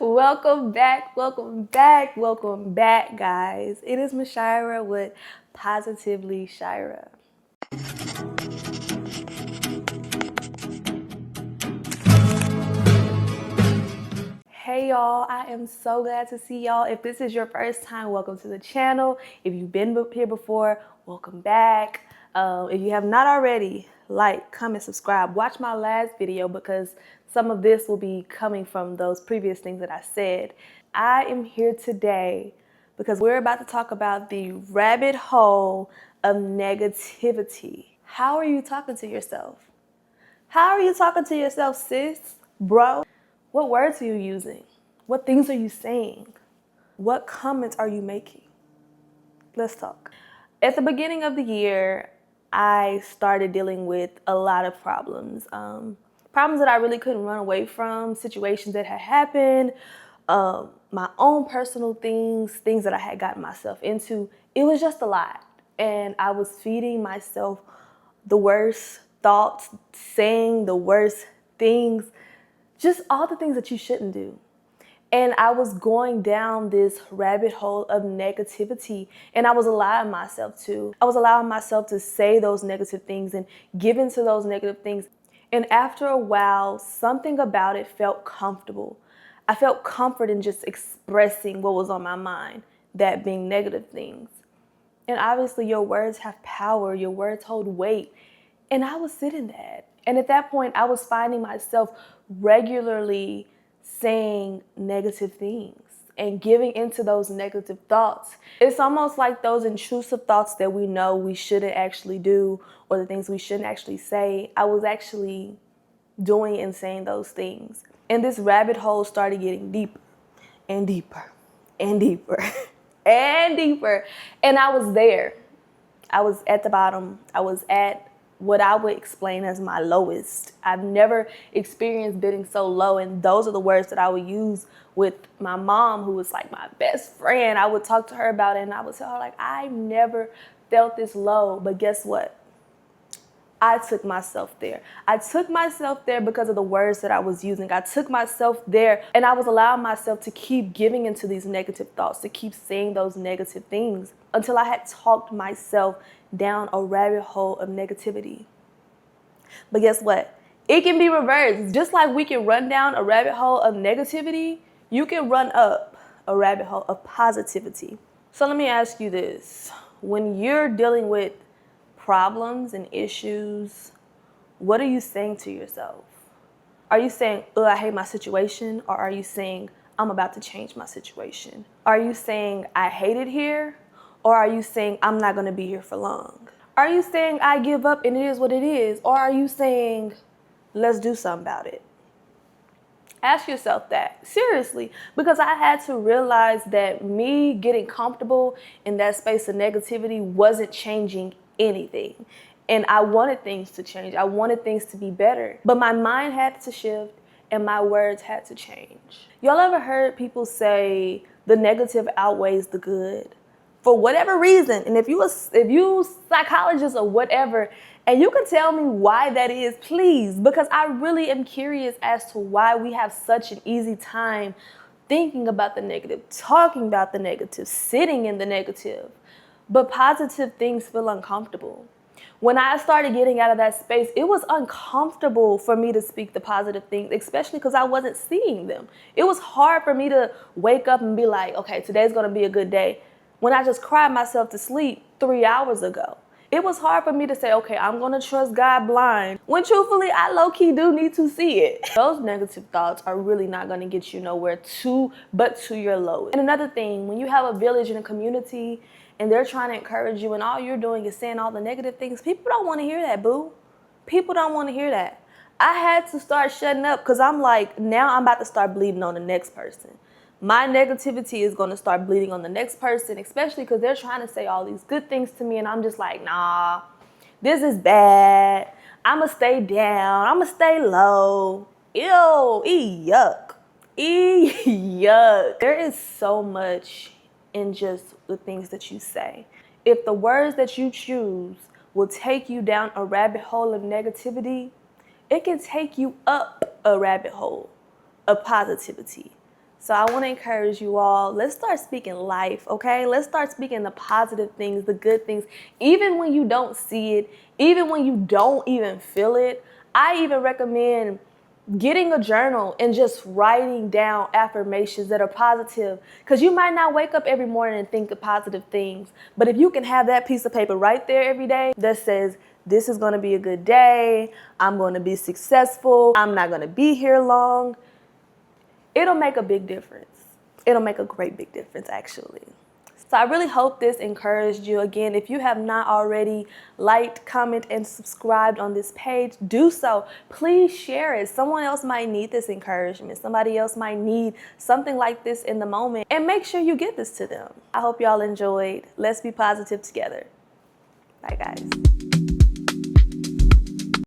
Welcome back, welcome back, welcome back, guys. It is Mashira with Positively Shira. Hey y'all, I am so glad to see y'all. If this is your first time, welcome to the channel. If you've been here before, welcome back. If you have not already, like, comment, subscribe. Watch my last video because some of this will be coming from those previous things that I said. I am here today because we're about to talk about the rabbit hole of negativity. How are you talking to yourself? How are you talking to yourself, sis, bro? What words are you using? What things are you saying? What comments are you making? Let's talk. At the beginning of the year, I started dealing with a lot of problems. Problems that I really couldn't run away from, situations that had happened, my own personal things that I had gotten myself into. It was just a lot. And I was feeding myself the worst thoughts, saying the worst things, just all the things that you shouldn't do. And I was going down this rabbit hole of negativity, and I was allowing myself to. I was allowing myself to say those negative things and give into those negative things. And after a while, something about it felt comfortable. I felt comfort in just expressing what was on my mind, that being negative things. And obviously your words have power, your words hold weight. And I was sitting that. And at that point, I was finding myself regularly saying negative things and giving into those negative thoughts. It's almost like those intrusive thoughts that we know we shouldn't actually do, or the things we shouldn't actually say. I was actually doing and saying those things. And this rabbit hole started getting deeper and deeper and deeper and deeper. And I was there. I was at the bottom. I was at what I would explain as my lowest. I've never experienced being so low. And those are the words that I would use with my mom, who was like my best friend. I would talk to her about it and I would tell her, like, I never felt this low. But guess what? I took myself there. I took myself there because of the words that I was using. I took myself there and I was allowing myself to keep giving into these negative thoughts, to keep saying those negative things until I had talked myself down a rabbit hole of negativity. But guess what? It can be reversed. Just like we can run down a rabbit hole of negativity, you can run up a rabbit hole of positivity. So let me ask you this. When you're dealing with problems and issues, what are you saying to yourself? Are you saying, oh, I hate my situation? Or are you saying, I'm about to change my situation? Are you saying, I hate it here? Or are you saying, I'm not going to be here for long? Are you saying, I give up and it is what it is? Or are you saying, let's do something about it? Ask yourself that, seriously, because I had to realize that me getting comfortable in that space of negativity wasn't changing anything. And I wanted things to change. I wanted things to be better. But my mind had to shift and my words had to change. Y'all ever heard people say the negative outweighs the good? For whatever reason, and if you psychologist or whatever, and you can tell me why that is, please, because I really am curious as to why we have such an easy time thinking about the negative, talking about the negative, sitting in the negative, but positive things feel uncomfortable. When I started getting out of that space, it was uncomfortable for me to speak the positive things, especially because I wasn't seeing them. It was hard for me to wake up and be like, okay, today's going to be a good day, when I just cried myself to sleep 3 hours ago. It was hard for me to say, okay, I'm going to trust God blind, when truthfully, I low-key do need to see it. Those negative thoughts are really not going to get you nowhere but to your lowest. And another thing, when you have a village and a community and they're trying to encourage you and all you're doing is saying all the negative things, people don't want to hear that, boo. People don't want to hear that. I had to start shutting up because I'm like, now I'm about to start bleeding on the next person. My negativity is going to start bleeding on the next person, especially because they're trying to say all these good things to me. And I'm just like, nah, this is bad. I'm going to stay down. I'm going to stay low. Ew, yuck. Yuck. There is so much in just the things that you say. If the words that you choose will take you down a rabbit hole of negativity, it can take you up a rabbit hole of positivity. So I want to encourage you all, let's start speaking life, okay? Let's start speaking the positive things, the good things, even when you don't see it, even when you don't even feel it. I even recommend getting a journal and just writing down affirmations that are positive, because you might not wake up every morning and think of positive things, but if you can have that piece of paper right there every day that says, this is going to be a good day, I'm going to be successful, I'm not going to be here long, it'll make a big difference. It'll make a great big difference, actually. So I really hope this encouraged you. Again, if you have not already liked, comment, and subscribed on this page, do so. Please share it. Someone else might need this encouragement. Somebody else might need something like this in the moment. And make sure you get this to them. I hope y'all enjoyed. Let's be positive together. Bye, guys.